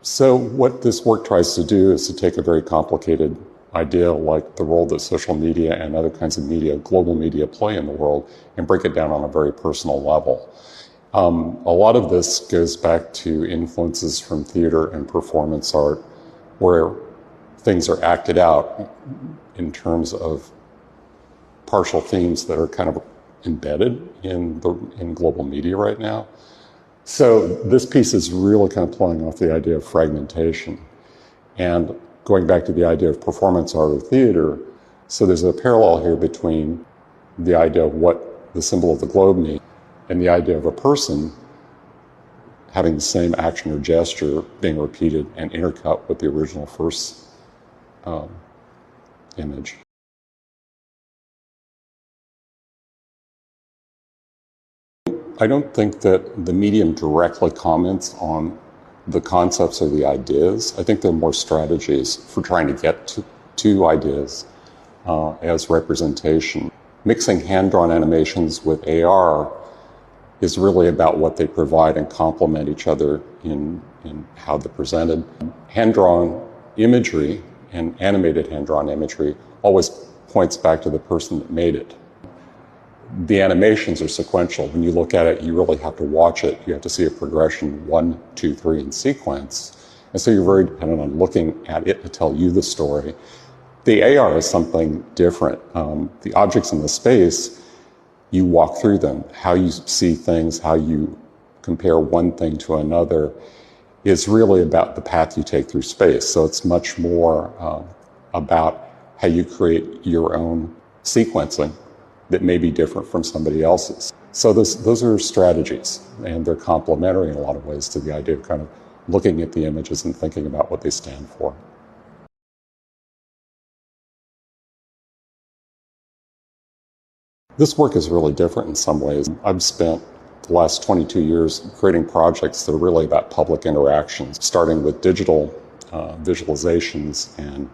So what this work tries to do is to take a very complicated idea like the role that social media and other kinds of media, global media, play in the world and break it down on a very personal level. A lot of this goes back to influences from theater and performance art, where things are acted out in terms of partial themes that are kind of embedded in global media right now. So this piece is really kind of playing off the idea of fragmentation and going back to the idea of performance art or theater. So there's a parallel here between the idea of what the symbol of the globe means and the idea of a person having the same action or gesture being repeated and intercut with the original first image. I don't think that the medium directly comments on the concepts or the ideas. I think they're more strategies for trying to get to ideas as representation. Mixing hand-drawn animations with AR is really about what they provide and complement each other in how they're presented. Hand-drawn imagery and animated hand-drawn imagery always points back to the person that made it. The animations are sequential. When you look at it, you really have to watch it. You have to see a progression 1, 2, 3 in sequence. And so you're very dependent on looking at it to tell you the story. The AR is something different. The objects in the space, you walk through them. How you see things, how you compare one thing to another is really about the path you take through space. So it's much more about how you create your own sequencing that may be different from somebody else's. So those are strategies, and they're complementary in a lot of ways to the idea of kind of looking at the images and thinking about what they stand for. This work is really different in some ways. I've spent the last 22 years creating projects that are really about public interactions, starting with digital visualizations and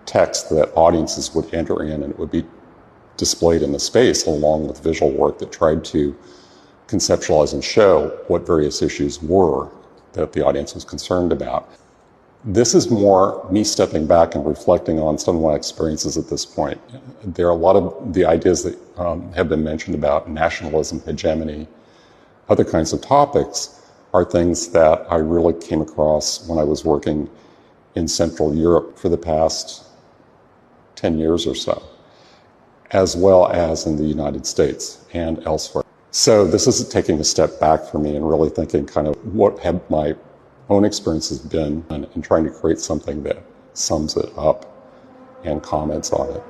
text that audiences would enter in, and it would be displayed in the space along with visual work that tried to conceptualize and show what various issues were that the audience was concerned about. This is more me stepping back and reflecting on some of my experiences at this point. There are a lot of the ideas that have been mentioned about nationalism, hegemony, other kinds of topics are things that I really came across when I was working in Central Europe for the past 10 years or so, as well as in the United States and elsewhere. So this is taking a step back for me and really thinking kind of what have my own experiences been and trying to create something that sums it up and comments on it.